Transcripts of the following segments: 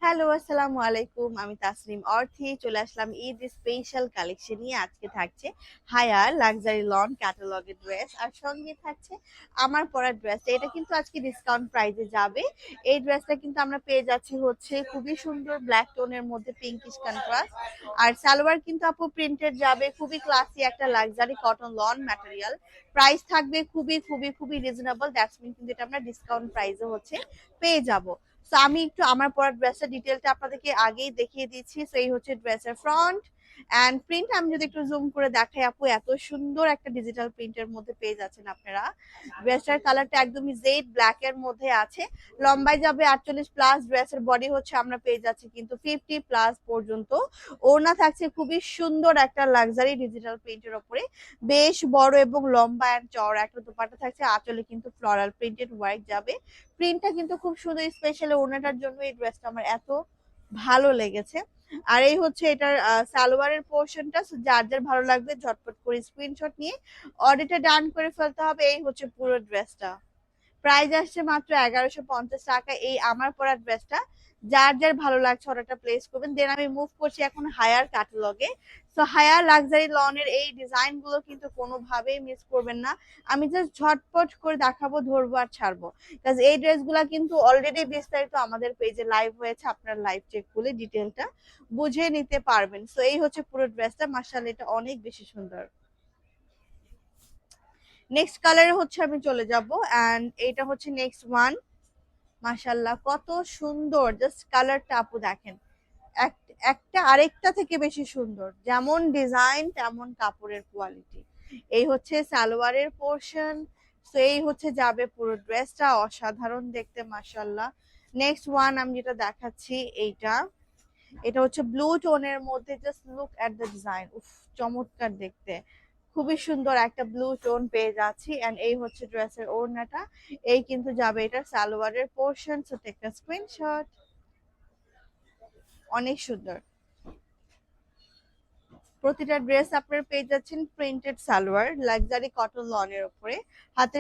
Hello, আসসালামু আলাইকুম। আমি তাসনিম অর্থী চলে আসলাম ঈদ স্পেশাল কালেকশন নিয়ে। আজকে থাকছে হায়ার লাক্সারি লন ক্যাটালগের ড্রেস আর সঙ্গে থাকছে আমার পরা ড্রেস। এটা কিন্তু আজকে ডিসকাউন্ট প্রাইসে যাবে। এই ড্রেসটা কিন্তু আমরা পেয়ে যাচ্ছি হচ্ছে খুবই সুন্দর ব্ল্যাক টোনের মধ্যে পিঙ্কিশ কন্ট্রাস্ট। আর সালোয়ার কিন্তু আপু প্রিন্টেড যাবে, খুবই ক্লাসি একটা luxury cotton loan material. Price থাকবে খুবই খুবই খুবই রিজনেবল। দ্যাটস মিন কিন্তু এটা আমরা ডিসকাউন্ট প্রাইসে হচ্ছে পেয়ে যাব। তো আমি একটু আমার পরা ড্রেসের ডিটেলটা আপনাদেরকে আগেই দেখিয়ে দিচ্ছি। তো এই হচ্ছে ড্রেসের ফ্রন্ট অ্যান্ড প্রিন্ট। আমি যদি একটু জুম করে দেখাই আপু, এত সুন্দর একটা ডিজিটাল প্রিন্টের মধ্যে পেয়ে যাচ্ছেন আপনারা। ড্রেসটার কালারটা একদমই জেড ব্ল্যাক এর মধ্যে আছে। লম্বায় যাবে 48 প্লাস। ড্রেসের বডি হচ্ছে আমরা পেয়ে যাচ্ছি কিন্তু 50 প্লাস পর্যন্ত। ওড়না থাকছে খুবই সুন্দর একটা লাক্সারি ডিজিটাল প্রিন্টের উপরে, বেশ বড় এবং লম্বা অ্যান্ড চওড়া একটা দোপাট্টা থাকছে। আঁচলে কিন্তু ফ্লোরাল প্রিন্টেড ওয়ার্ক যাবে। প্রিন্টটা কিন্তু খুব সুন্দর, স্পেশালি ওড়নাটার জন্য এই ড্রেসটা আমার এত ভালো লেগেছে। আর এই হচ্ছে এটার সালোয়ারের পোর্শনটা। যার যার ভালো লাগবে ঝটপট করে স্ক্রিনশট নিয়ে অর্ডারটা ডান করে ফেলতে হবে। এই হচ্ছে পুরো ড্রেসটা। প্রাইস আসছে মাত্র 1150 টাকা এই আমার পরা ড্রেসটা। যার যার ভালো লাগছে অর্ডারটা প্লেস করবেন। দেন আমি মুভ করছি এখন হায়ার ক্যাটালগে। তো হায়ার লাক্সারি লনের এই ডিজাইন গুলো কিন্তু কোনোভাবেই মিস করবেন না। আমি জাস্ট ঝটপট করে দেখাবো, ধরবো আর ছাড়বো। কাজ এই ড্রেসগুলা কিন্তু অলরেডি বিস্তারিত আমাদের পেজে লাইভ হয়েছে, আপনারা লাইভ চেক করলে ডিটেলটা বুঝে নিতে পারবেন। তো এই হচ্ছে পুরো ড্রেসটা, মাশাআল্লাহ এটা অনেক বেশি সুন্দর। নেক্সট কালারে হচ্ছে আমি চলে যাব এন্ড এটা হচ্ছে নেক্সট ওয়ান। মাশাল্লাহ কত সুন্দর, জাস্ট কালারটা আপু দেখেন। একটা আরেকটা থেকে বেশি সুন্দর, যেমন ডিজাইন তেমন কাপড়ের কোয়ালিটি। এই হচ্ছে সালোয়ারের পোর্শন। তো এই হচ্ছে যাবে পুরো ড্রেসটা, অসাধারণ দেখতে মাশাল্লাহ। নেক্সট ওয়ান আমি যেটা দেখাচ্ছি এইটা, এটা হচ্ছে ব্লু টোনের মধ্যে। Just look at the design, উফ চমৎকার দেখতে। খুবই সুন্দর একটা ব্লু টোন পেয়ে যাচ্ছি এন্ড এই হচ্ছে ড্রেসের ওড়নাটা। এই কিন্তু যাবে এটার সালোয়ারের portion. So take a screenshot. অনেক সুন্দর। প্রতিটা ড্রেস আপনারা পেয়ে যাচ্ছেন প্রিন্টেড সালোয়ার লাক্সারি কটন লনের উপরে হাতে।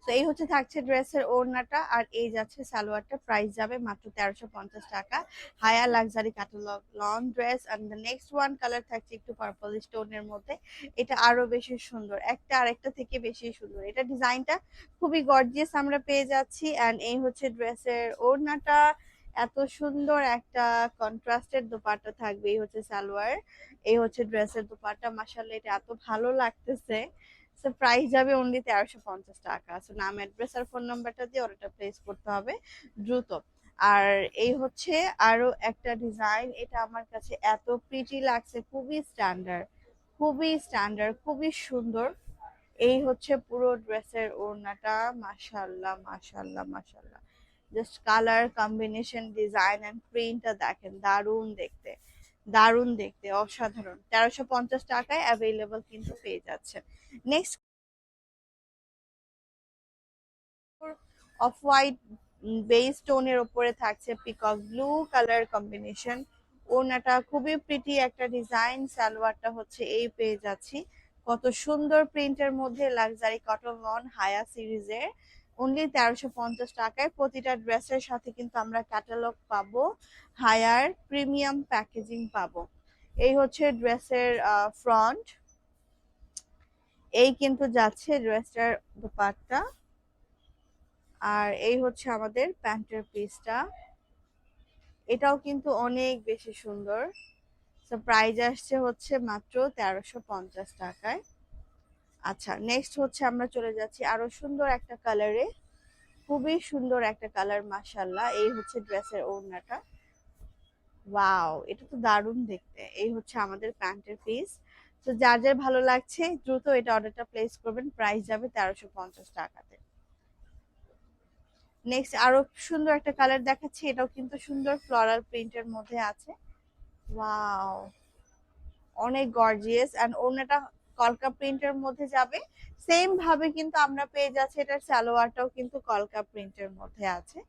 তো এই হচ্ছে থাকছে ড্রেসের ওড়নাটা আর এই যাচ্ছে সালোয়ারটা। প্রাইস যাবে মাত্র 1350 টাকা। Higher luxury catalogue long dress. And the next one colour থাকছে একটু পার্পল স্টোনের মধ্যে। এটা আরো বেশি সুন্দর, একটা আরেকটা থেকে বেশি সুন্দর। এটা ডিজাইনটা খুবই গর্জিয়াস আমরা পেয়ে যাচ্ছি এন্ড এই হচ্ছে ড্রেসের ওড়নাটা। এত সুন্দর একটা কন্ট্রাস্টেড দোপাট্টা থাকবে। এই হচ্ছে সালোয়ার, এই হচ্ছে ড্রেসের দোপাট্টা। মাশাআল্লাহ এটা এত ভালো লাগতেছে। সো প্রাইস যাবে অনলি 1350 টাকা। সো নাম, অ্যাড্রেস আর ফোন নাম্বারটা দিয়ে অর্ডারটা প্লেস করতে হবে দ্রুত। আর এই হচ্ছে আরো একটা ডিজাইন। এটা আমার কাছে এত প্রিটি লাগছে, খুবই স্ট্যান্ডার্ড, খুবই স্ট্যান্ডার্ড, খুবই সুন্দর। এই হচ্ছে পুরো ড্রেসের ওড়নাটা। মাশাআল্লাহ মাশাআল্লাহ মাশাআল্লাহ। Just colour combination, design and প্রিন্টটা দেখেন, দারুণ দেখতে, দারুণ দেখতে, অসাধারণ। 1350 টাকায় অ্যাভেলেবল কিন্তু পেয়ে যাচ্ছে। নেক্সট অফ হোয়াইট বেস টোনের উপরে থাকছে পিকক ব্লু কালার কম্বিনেশন। ওড়নাটা খুবই প্রিটি একটা ডিজাইন। সালোয়ারটা হচ্ছে এই পেয়ে যাচ্ছি। কত সুন্দর প্রিন্টের মধ্যে লাক্সারি কটন লন হায়া সিরিজের অনলি 1350 টাকায়। প্রতিটা ড্রেসের সাথে কিন্তু আমরা ক্যাটালগ পাবো, হায়ার প্রিমিয়াম প্যাকেজিং পাবো। এই হচ্ছে ড্রেসের ফ্রন্ট। এই কিন্তু যাচ্ছে ড্রেসটার দোপাট্টা। আর এই হচ্ছে আমাদের প্যান্টের পিসটা। এটাও কিন্তু অনেক বেশি সুন্দর। তো প্রাইস আসছে হচ্ছে মাত্র 1350 টাকায়। আচ্ছা, নেক্সট হচ্ছে আমরা চলে যাচ্ছি আরো সুন্দর একটা কালারে। খুবই সুন্দর একটা কালার মাশাআল্লাহ। এই হচ্ছে ড্রেসের ওড়নাটা। ওয়াও, এটা তো দারুণ দেখতে। এই হচ্ছে আমাদের প্যান্টের পিস। তো যার যার ভালো লাগছে দ্রুত এটা অর্ডারটা প্লেস করবেন। প্রাইস যাবে 1350 টাকাতে। নেক্সট আরো সুন্দর একটা কালার দেখাচ্ছি। এটাও কিন্তু সুন্দর ফ্লোরাল প্রিন্টের মধ্যে আছে। ওয়াও, অনেক গর্জিয়াস এন্ড ওড়নাটা কলকা প্রিন্টের মধ্যে যাবে। সেম ভাবে কিন্তু আমরা পেয়ে যাচ্ছি এটার সালোয়ারটাও কিন্তু কলকা প্রিন্টের মধ্যে আছে,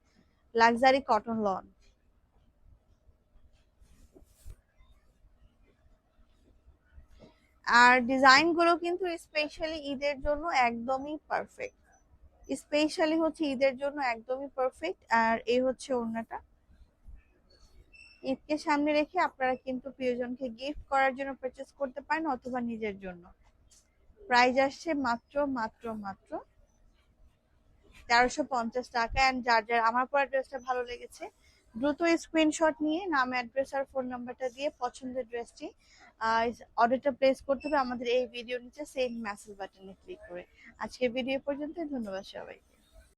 লাক্সারি কটন লন। আর ডিজাইন গুলো কিন্তু স্পেশালি ঈদের জন্য একদমই পারফেক্ট। স্পেশালি হচ্ছে ঈদের জন্য একদমই পারফেক্ট। আর এই হচ্ছে ওড়নাটা। ঈদকে সামনে রেখে আপনারা কিন্তু প্রিয়জনকে গিফট করার জন্য পারচেজ করতে পারেন অথবা নিজের জন্য। প্রাইস আসছে মাত্র মাত্র মাত্র 1350 টাকা। অ্যান্ড যার যার আমার পরা ড্রেসটা ভালো লেগেছে দ্রুত স্ক্রিনশট নিয়ে নাম, অ্যাড্রেস আর ফোন নাম্বারটা দিয়ে পছন্দের ড্রেসটি অর্ডারটা প্লেস করতে হবে আমাদের এই ভিডিওর নিচে সেন্ড মেসেজ বাটনে ক্লিক করে। আজকের ভিডিও পর্যন্ত, ধন্যবাদ সবাই।